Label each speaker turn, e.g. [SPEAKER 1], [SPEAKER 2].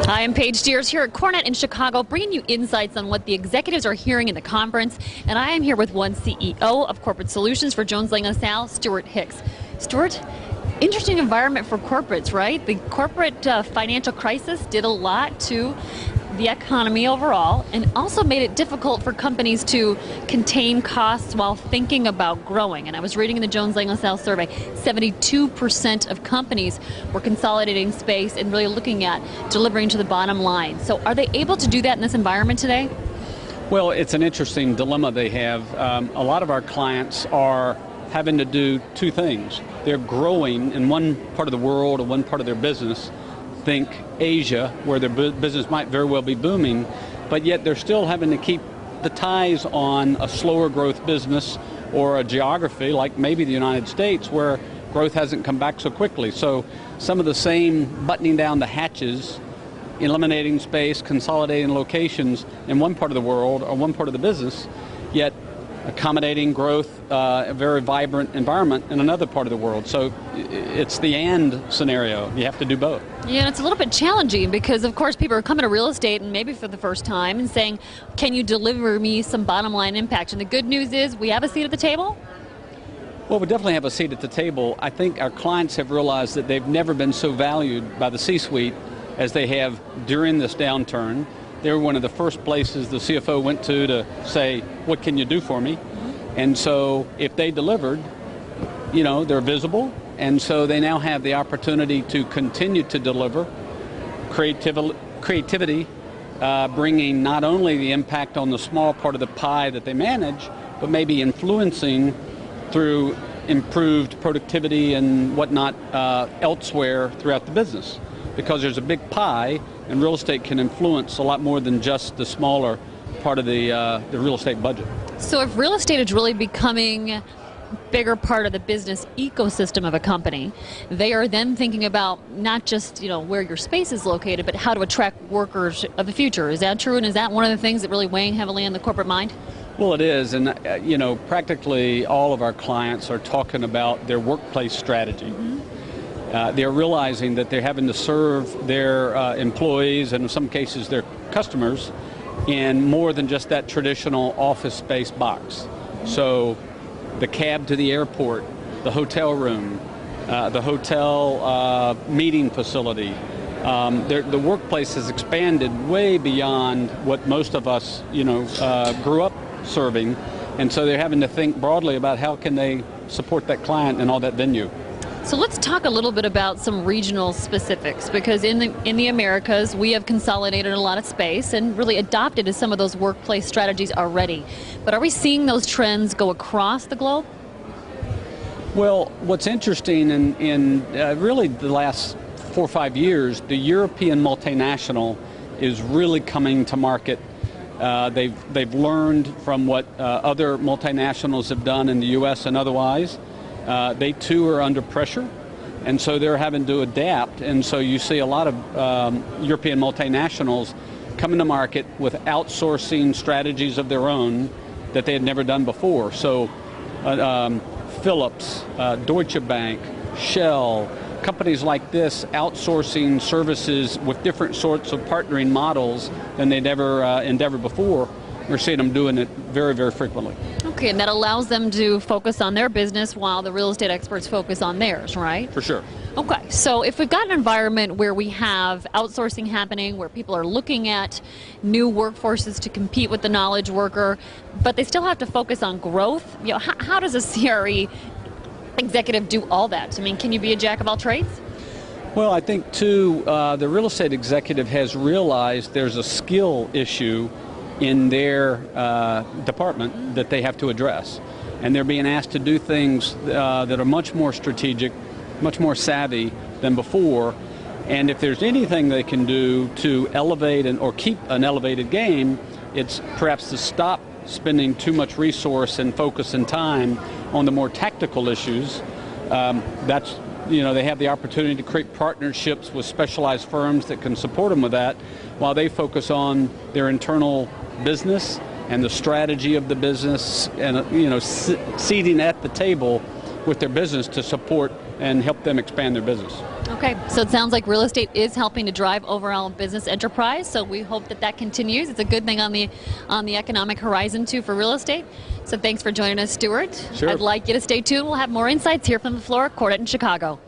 [SPEAKER 1] Hi, I'm Paige Deers here at Cornet in Chicago, bringing you insights on what the executives are hearing in the conference. And I am here with one CEO of Corporate Solutions for Jones Lang LaSalle, Stuart Hicks. Stuart, interesting environment for corporates, right? The corporate financial crisis did a lot to the economy overall and also made it difficult for companies to contain costs while thinking about growing. And I was reading in the Jones Lang LaSalle survey, 72% of companies were consolidating space and really looking at delivering to the bottom line. So are they able to do that in this environment today?
[SPEAKER 2] Well, it's an interesting dilemma they have. A lot of our clients are having to do two things. They're growing in one part of the world or one part of their business. Think Asia, where their business might very well be booming, but yet they're still having to keep the ties on a slower growth business or a geography like maybe the United States where growth hasn't come back so quickly. So some of the same buttoning down the hatches, eliminating space, consolidating locations in one part of the world or one part of the business, yet accommodating growth, a very vibrant environment in another part of the world. So it's the and scenario. You have to do both.
[SPEAKER 1] Yeah, and it's a little bit challenging because, of course, people are coming to real estate and maybe for the first time and saying, can you deliver me some bottom line impact? And the good news is we have a seat at the table?
[SPEAKER 2] Well, we definitely have a seat at the table. I think our clients have realized that they've never been so valued by the C-suite as they have during this downturn. They were one of the first places the CFO went to say, what can you do for me? And so if they delivered, you know, they're visible. And so they now have the opportunity to continue to deliver creativity, bringing not only the impact on the small part of the pie that they manage, but maybe influencing through improved productivity and whatnot elsewhere throughout the business. Because there's a big pie, and real estate can influence a lot more than just the smaller part of the real estate budget.
[SPEAKER 1] So if real estate is really becoming a bigger part of the business ecosystem of a company, they are then thinking about not just, you know, where your space is located, but how to attract workers of the future. Is that true? And is that one of the things that really weighing heavily on the corporate mind?
[SPEAKER 2] Well, it is, and you know, practically all of our clients are talking about their workplace strategy. Mm-hmm. They're realizing that they're having to serve their employees and in some cases their customers in more than just that traditional office space box. So the cab to the airport, the hotel room, the hotel meeting facility, the workplace has expanded way beyond what most of us, you know, grew up serving. And so they're having to think broadly about how can they support that client and all that venue.
[SPEAKER 1] So let's talk a little bit about some regional specifics, because in the Americas we have consolidated a lot of space and really adopted some of those workplace strategies already. But are we seeing those trends go across the globe?
[SPEAKER 2] Well, what's interesting in really the last 4 or 5 years, the European multinational is really coming to market. They've learned from what other multinationals have done in the U.S. and otherwise. They too are under pressure, and so they're having to adapt. And so you see a lot of European multinationals coming to market with outsourcing strategies of their own that they had never done before. So Philips, Deutsche Bank, Shell, companies like this outsourcing services with different sorts of partnering models than they'd ever endeavored before. We're seeing them doing it very, very frequently.
[SPEAKER 1] Okay, and that allows them to focus on their business while the real estate experts focus on theirs, right?
[SPEAKER 2] For sure.
[SPEAKER 1] Okay, so if we've got an environment where we have outsourcing happening, where people are looking at new workforces to compete with the knowledge worker, but they still have to focus on growth, you know, how does a CRE executive do all that? I mean, can you be a jack of all trades?
[SPEAKER 2] Well, I think too, the real estate executive has realized there's a skill issue in their department that they have to address. And they're being asked to do things that are much more strategic, much more savvy than before. And if there's anything they can do to elevate or keep an elevated game, it's perhaps to stop spending too much resource and focus and time on the more tactical issues. That's, you know, they have the opportunity to create partnerships with specialized firms that can support them with that, while they focus on their internal business and the strategy of the business, and, you know, seating at the table with their business to support and help them expand their business.
[SPEAKER 1] Okay, so it sounds like real estate is helping to drive overall business enterprise, so we hope that that continues. It's a good thing on the economic horizon too for real estate. So thanks for joining us, Stuart.
[SPEAKER 2] Sure.
[SPEAKER 1] I'd like you to stay tuned. We'll have more insights here from the floor at Cornet in Chicago.